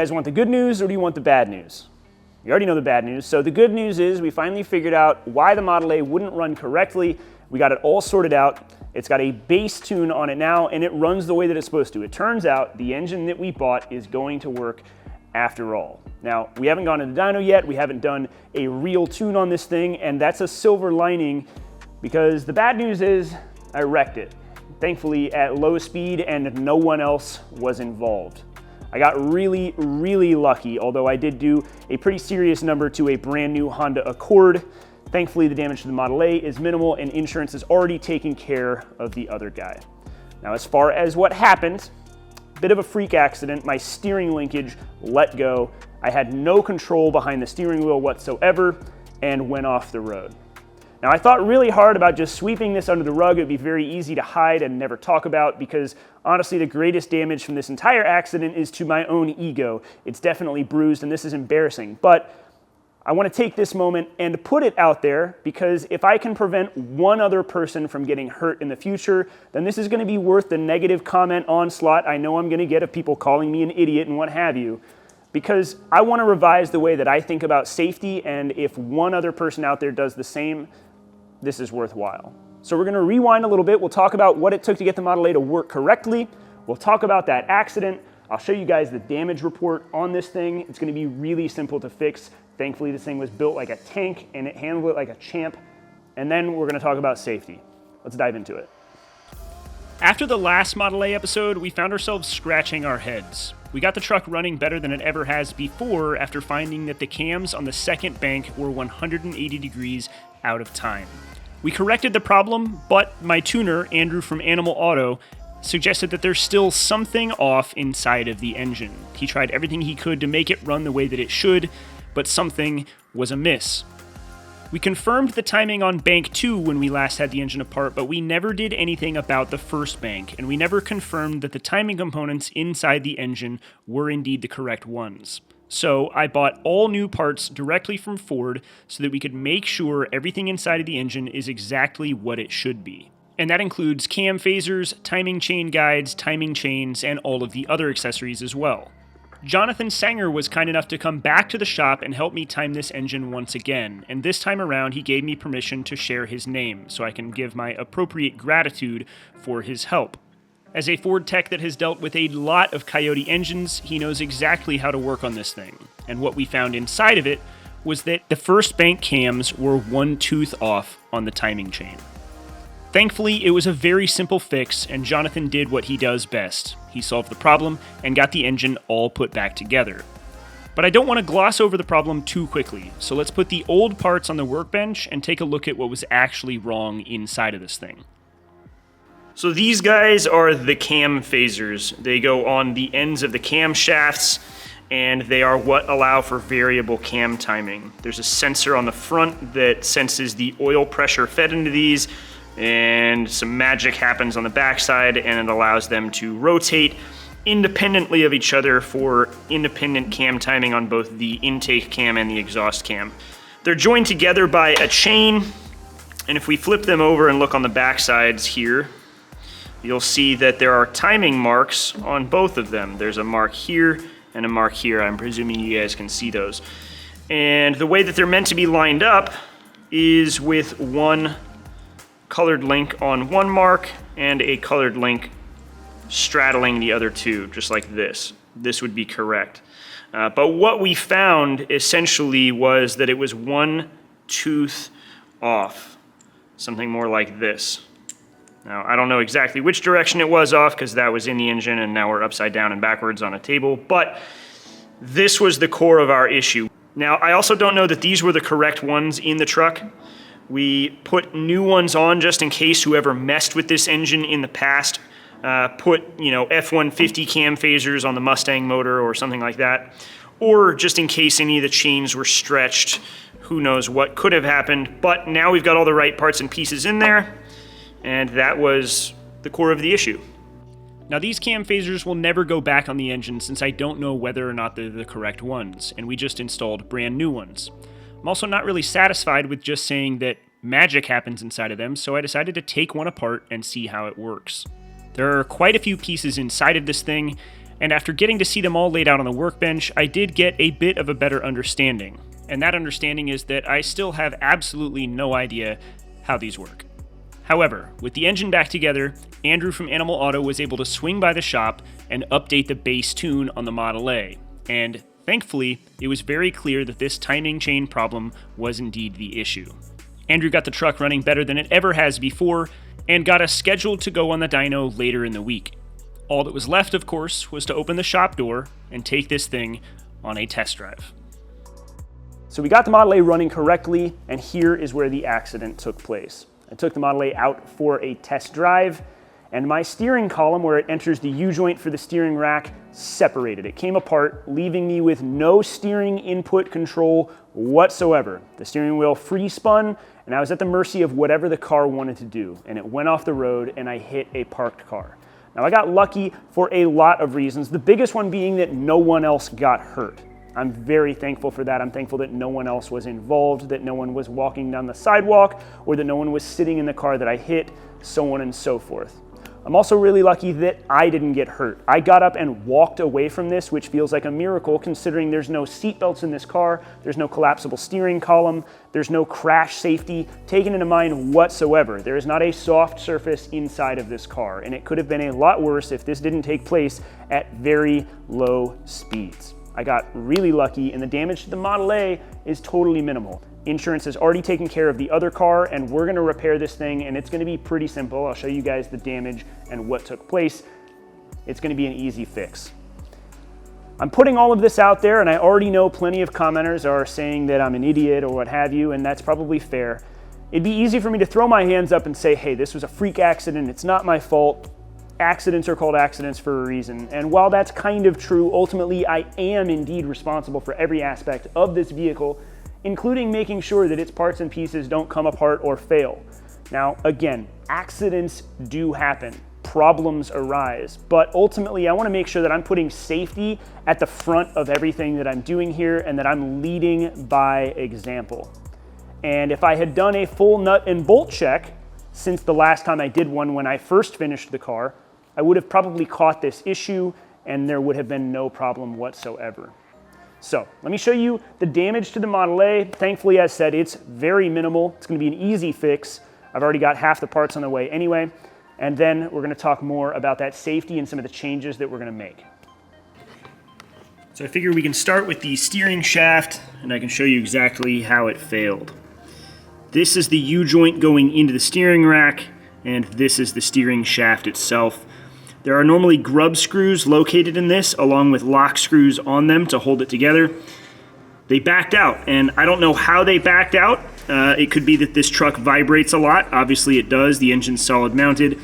guys want the good news or do you want the bad news? You already know the bad news. So the good news is we finally figured out why the Model A wouldn't run correctly. We got it all sorted out. It's got a base tune on it now, and it runs the way that it's supposed to. It turns out the engine that we bought is going to work after all. Now, we haven't gone to the dyno yet. We haven't done a real tune on this thing, and that's a silver lining because the bad news is I wrecked it. Thankfully at low speed and no one else was involved. I got really, really lucky, although I did do a pretty serious number to a brand new Honda Accord. Thankfully, the damage to the Model A is minimal and insurance is already taking care of the other guy. Now, as far as what happened, bit of a freak accident. My steering linkage let go. I had no control behind the steering wheel whatsoever and went off the road. Now, I thought really hard about just sweeping this under the rug. It would be very easy to hide and never talk about because honestly, the greatest damage from this entire accident is to my own ego. It's definitely bruised and this is embarrassing, but I want to take this moment and put it out there because if I can prevent one other person from getting hurt in the future, then this is going to be worth the negative comment onslaught I know I'm going to get of people calling me an idiot and what have you. Because I want to revise the way that I think about safety, and if one other person out there does the same, this is worthwhile. So we're going to rewind a little bit. We'll talk about what it took to get the Model A to work correctly. We'll talk about that accident. I'll show you guys the damage report on this thing. It's going to be really simple to fix. Thankfully, this thing was built like a tank and it handled it like a champ. And then we're going to talk about safety. Let's dive into it. After the last Model A episode, we found ourselves scratching our heads. We got the truck running better than it ever has before after finding that the cams on the second bank were 180 degrees out of time. We corrected the problem, but my tuner, Andrew from Animal Auto, suggested that there's still something off inside of the engine. He tried everything he could to make it run the way that it should, but something was amiss. We confirmed the timing on bank 2 when we last had the engine apart, but we never did anything about the first bank, and we never confirmed that the timing components inside the engine were indeed the correct ones. So I bought all new parts directly from Ford so that we could make sure everything inside of the engine is exactly what it should be. And that includes cam phasers, timing chain guides, timing chains, and all of the other accessories as well. Jonathan Sanger was kind enough to come back to the shop and help me time this engine once again, and this time around he gave me permission to share his name so I can give my appropriate gratitude for his help. As a Ford tech that has dealt with a lot of Coyote engines, he knows exactly how to work on this thing, and what we found inside of it was that the first bank cams were one tooth off on the timing chain. Thankfully, it was a very simple fix, and Jonathan did what he does best. He solved the problem and got the engine all put back together. But I don't want to gloss over the problem too quickly, so let's put the old parts on the workbench and take a look at what was actually wrong inside of this thing. So these guys are the cam phasers. They go on the ends of the camshafts, and they are what allow for variable cam timing. There's a sensor on the front that senses the oil pressure fed into these, and some magic happens on the backside and it allows them to rotate independently of each other for independent cam timing on both the intake cam and the exhaust cam. They're joined together by a chain, and if we flip them over and look on the backsides here, you'll see that there are timing marks on both of them. There's a mark here and a mark here. I'm presuming you guys can see those. And the way that they're meant to be lined up is with one colored link on one mark and a colored link straddling the other two, just like this. This would be correct. But what we found essentially was that it was one tooth off, something more like this. Now, I don't know exactly which direction it was off because that was in the engine and now we're upside down and backwards on a table, but this was the core of our issue. Now, I also don't know that these were the correct ones in the truck. We put new ones on just in case whoever messed with this engine in the past put, F-150 cam phasers on the Mustang motor or something like that, or just in case any of the chains were stretched. Who knows what could have happened, but now we've got all the right parts and pieces in there, and that was the core of the issue. Now, these cam phasers will never go back on the engine since I don't know whether or not they're the correct ones, and we just installed brand new ones. I'm also not really satisfied with just saying that magic happens inside of them, so I decided to take one apart and see how it works. There are quite a few pieces inside of this thing, And after getting to see them all laid out on the workbench, I did get a bit of a better understanding. And that understanding is that I still have absolutely no idea how these work. However, with the engine back together, Andrew from Animal Auto was able to swing by the shop and update the base tune on the Model A. And thankfully, it was very clear that this timing chain problem was indeed the issue. Andrew got the truck running better than it ever has before, and got us scheduled to go on the dyno later in the week. All that was left, of course, was to open the shop door and take this thing on a test drive. So we got the Model A running correctly, and here is where the accident took place. I took the Model A out for a test drive, and my steering column, where it enters the U-joint for the steering rack, separated. It came apart, leaving me with no steering input control whatsoever. The steering wheel free spun, and I was at the mercy of whatever the car wanted to do, and it went off the road, and I hit a parked car. Now, I got lucky for a lot of reasons, the biggest one being that no one else got hurt. I'm very thankful for that. I'm thankful that no one else was involved, that no one was walking down the sidewalk, or that no one was sitting in the car that I hit, so on and so forth. I'm also really lucky that I didn't get hurt. I got up and walked away from this, which feels like a miracle considering there's no seat belts in this car, there's no collapsible steering column, there's no crash safety taken into mind whatsoever. There is not a soft surface inside of this car, and it could have been a lot worse if this didn't take place at very low speeds. I got really lucky, and the damage to the Model A is totally minimal. Insurance has already taken care of the other car, and we're gonna repair this thing, and it's gonna be pretty simple. I'll show you guys the damage and what took place. It's gonna be an easy fix. I'm putting all of this out there, and I already know plenty of commenters are saying that I'm an idiot or what have you, and that's probably fair. It'd be easy for me to throw my hands up and say, hey, this was a freak accident, it's not my fault. Accidents are called accidents for a reason. And while that's kind of true, ultimately I am indeed responsible for every aspect of this vehicle, including making sure that its parts and pieces don't come apart or fail. Now, again, accidents do happen, problems arise, but ultimately I want to make sure that I'm putting safety at the front of everything that I'm doing here and that I'm leading by example. And if I had done a full nut and bolt check since the last time I did one when I first finished the car, I would have probably caught this issue and there would have been no problem whatsoever. So let me show you the damage to the Model A. Thankfully, as said, it's very minimal. It's going to be an easy fix. I've already got half the parts on the way anyway. And then we're going to talk more about that safety and some of the changes that we're going to make. So I figure we can start with the steering shaft, and I can show you exactly how it failed. This is the U-joint going into the steering rack, and this is the steering shaft itself. There are normally grub screws located in this, along with lock screws on them to hold it together. They backed out, and I don't know how they backed out. It could be that this truck vibrates a lot. Obviously it does. The engine's solid mounted.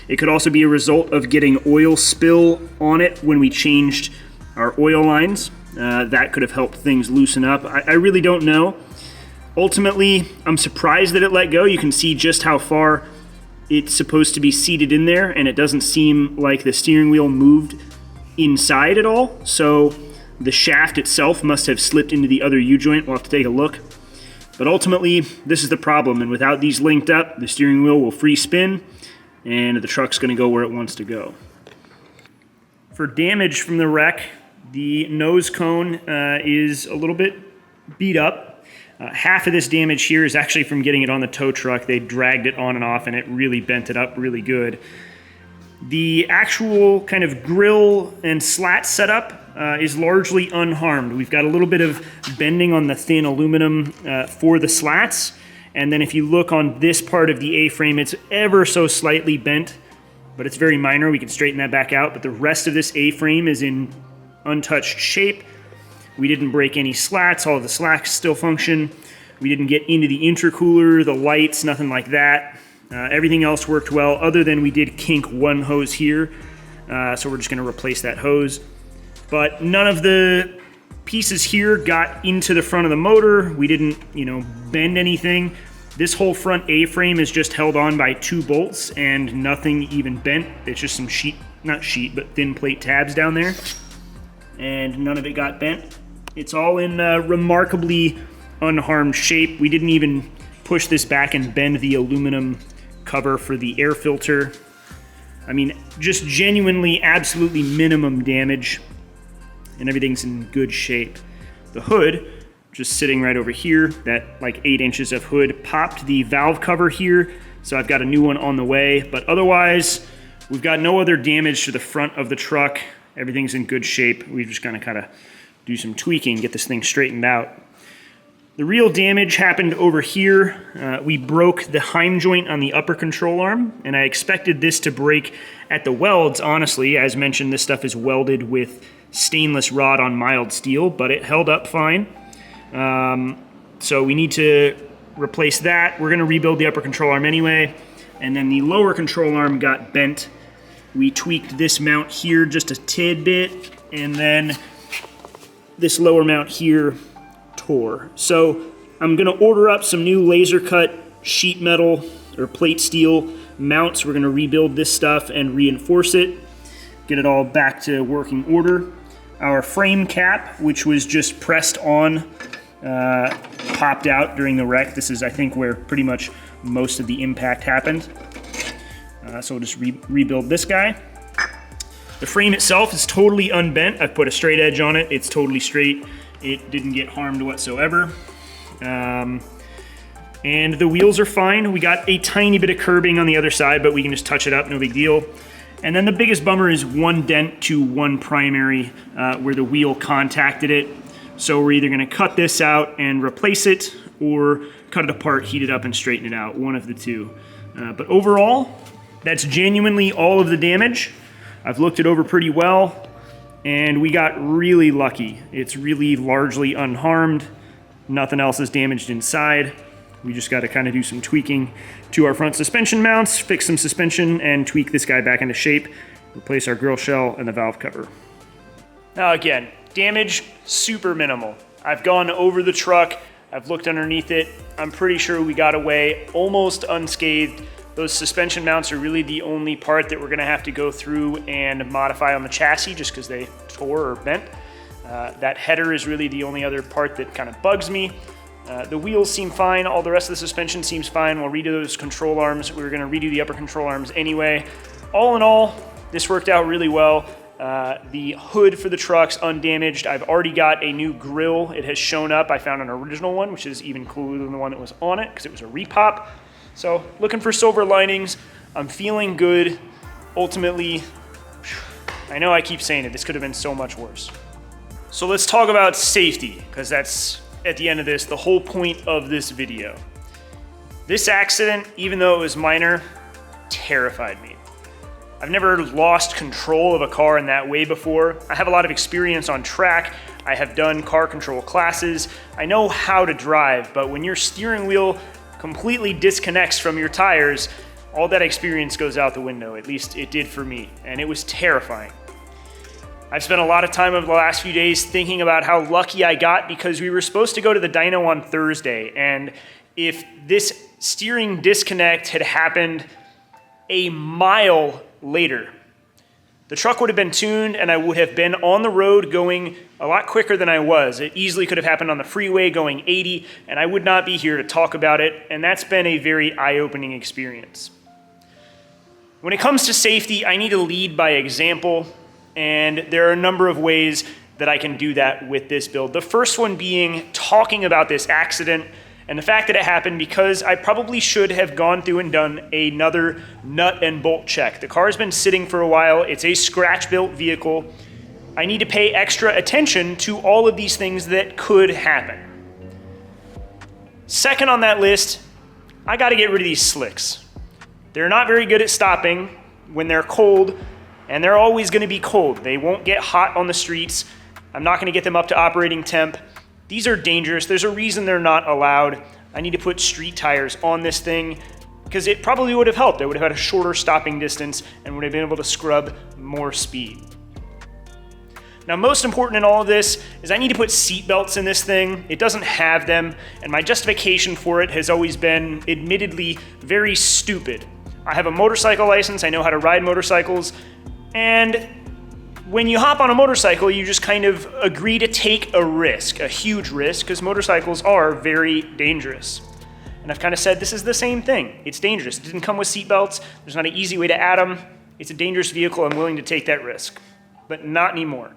It could also be a result of getting oil spill on it when we changed our oil lines. That could have helped things loosen up. I really don't know. Ultimately, I'm surprised that it let go. You can see just how far it's supposed to be seated in there, and it doesn't seem like the steering wheel moved inside at all. So the shaft itself must have slipped into the other U-joint. We'll have to take a look. But ultimately, this is the problem, and without these linked up, the steering wheel will free spin, and the truck's going to go where it wants to go. For damage from the wreck, the nose cone is a little bit beat up. Half of this damage here is actually from getting it on the tow truck. They dragged it on and off, and it really bent it up really good. The actual kind of grill and slat setup is largely unharmed. We've got a little bit of bending on the thin aluminum for the slats, and then if you look on this part of the A-frame, it's ever so slightly bent, but it's very minor. We can straighten that back out, but the rest of this A-frame is in untouched shape. We didn't break any slats. All of the slats still function. We didn't get into the intercooler, the lights, nothing like that. Everything else worked well, other than we did kink one hose here. So we're just going to replace that hose. But none of the pieces here got into the front of the motor. We didn't, bend anything. This whole front A-frame is just held on by 2 bolts and nothing even bent. It's just some thin plate tabs down there. And none of it got bent. It's all in remarkably unharmed shape. We didn't even push this back and bend the aluminum cover for the air filter. I mean, just genuinely, absolutely minimum damage, and everything's in good shape. The hood, just sitting right over here, that like 8 inches of hood, popped the valve cover here, so I've got a new one on the way, but otherwise, we've got no other damage to the front of the truck. Everything's in good shape. We're just gonna kind of do some tweaking, get this thing straightened out. The real damage happened over here. We broke the heim joint on the upper control arm, and I expected this to break at the welds, honestly. As mentioned, this stuff is welded with stainless rod on mild steel, but it held up fine. So we need to replace that. We're gonna rebuild the upper control arm anyway, and then the lower control arm got bent. We tweaked this mount here just a tidbit, and then this lower mount here tore. So I'm gonna order up some new laser cut sheet metal or plate steel mounts. We're gonna rebuild this stuff and reinforce it, get it all back to working order. Our frame cap, which was just pressed on, popped out during the wreck. This is, I think, where pretty much most of the impact happened. So we'll just rebuild this guy. The frame itself is totally unbent. I've put a straight edge on it. It's totally straight. It didn't get harmed whatsoever. And the wheels are fine. We got a tiny bit of curbing on the other side, but we can just touch it up, no big deal. And then the biggest bummer is one dent to one primary where the wheel contacted it. So we're either gonna cut this out and replace it, or cut it apart, heat it up, and straighten it out, one of the two. But overall, that's genuinely all of the damage. I've looked it over pretty well, and we got really lucky. It's really largely unharmed. Nothing else is damaged inside. We just gotta kind of do some tweaking to our front suspension mounts, fix some suspension, and tweak this guy back into shape, replace our grill shell and the valve cover. Now again, damage super minimal. I've gone over the truck, I've looked underneath it. I'm pretty sure we got away almost unscathed. Those suspension mounts are really the only part that we're gonna have to go through and modify on the chassis just because they tore or bent. That header is really the only other part that kind of bugs me. The wheels seem fine. All the rest of the suspension seems fine. We'll redo those control arms. We were gonna redo the upper control arms anyway. All in all, this worked out really well. The hood for the truck's undamaged. I've already got a new grill. It has shown up. I found an original one, which is even cooler than the one that was on it because it was a repop. So looking for silver linings. I'm feeling good. Ultimately, I know I keep saying it, this could have been so much worse. So let's talk about safety, because that's, at the end of this, the whole point of this video. This accident, even though it was minor, terrified me. I've never lost control of a car in that way before. I have a lot of experience on track. I have done car control classes. I know how to drive, but when your steering wheel completely disconnects from your tires, all that experience goes out the window. At least it did for me, and it was terrifying. I've spent a lot of time over the last few days thinking about how lucky I got because we were supposed to go to the dyno on Thursday, and if this steering disconnect had happened a mile later, the truck would have been tuned and I would have been on the road going a lot quicker than I was. It easily could have happened on the freeway going 80, and I would not be here to talk about it, and that's been a very eye-opening experience. When it comes to safety, I need to lead by example, and there are a number of ways that I can do that with this build. The first one being talking about this accident and the fact that it happened because I probably should have gone through and done another nut and bolt check. The car's been sitting for a while. It's a scratch-built vehicle. I need to pay extra attention to all of these things that could happen. Second on that list, I gotta get rid of these slicks. They're not very good at stopping when they're cold, and they're always gonna be cold. They won't get hot on the streets. I'm not gonna get them up to operating temp. These are dangerous. There's a reason they're not allowed. I need to put street tires on this thing because it probably would have helped. I would have had a shorter stopping distance and would have been able to scrub more speed. Now, most important in all of this is I need to put seat belts in this thing. It doesn't have them, and my justification for it has always been admittedly very stupid. I have a motorcycle license. I know how to ride motorcycles, and when you hop on a motorcycle, you just kind of agree to take a risk, a huge risk, because motorcycles are very dangerous. And I've kind of said this is the same thing. It's dangerous. It didn't come with seatbelts. There's not an easy way to add them. It's a dangerous vehicle. I'm willing to take that risk, but not anymore.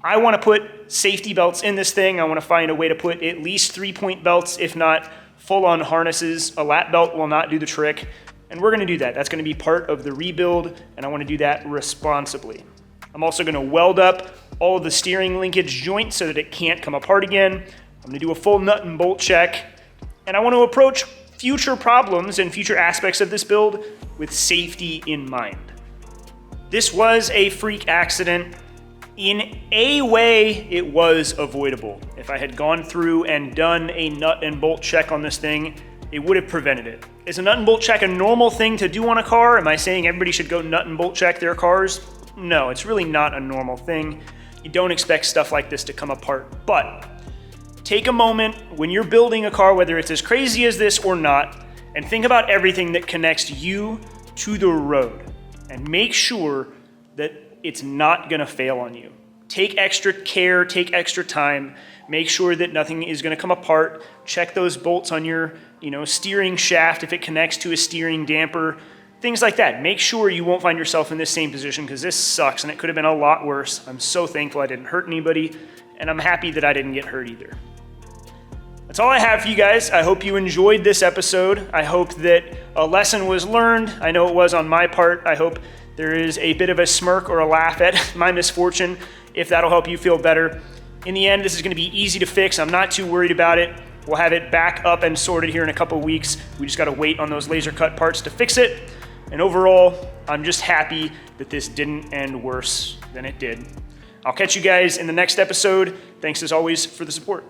I want to put safety belts in this thing. I want to find a way to put at least 3-point belts, if not full-on harnesses. A lap belt will not do the trick, and we're going to do that. That's going to be part of the rebuild, and I want to do that responsibly. I'm also going to weld up all of the steering linkage joints so that it can't come apart again. I'm going to do a full nut and bolt check, and I want to approach future problems and future aspects of this build with safety in mind. This was a freak accident. In a way, it was avoidable. If I had gone through and done a nut and bolt check on this thing, it would have prevented it. Is a nut and bolt check a normal thing to do on a car? Am I saying everybody should go nut and bolt check their cars? No, it's really not a normal thing. You don't expect stuff like this to come apart, but take a moment when you're building a car, whether it's as crazy as this or not, and think about everything that connects you to the road, and make sure that it's not gonna fail on you. Take extra care, take extra time, make sure that nothing is gonna come apart. Check those bolts on your steering shaft if it connects to a steering damper, things like that. Make sure you won't find yourself in this same position, because this sucks and it could have been a lot worse. I'm so thankful I didn't hurt anybody, and I'm happy that I didn't get hurt either. That's all I have for you guys. I hope you enjoyed this episode. I hope that a lesson was learned. I know it was on my part. I hope there is a bit of a smirk or a laugh at my misfortune, if that'll help you feel better. In the end, this is gonna be easy to fix. I'm not too worried about it. We'll have it back up and sorted here in a couple weeks. We just gotta wait on those laser cut parts to fix it. And overall, I'm just happy that this didn't end worse than it did. I'll catch you guys in the next episode. Thanks as always for the support.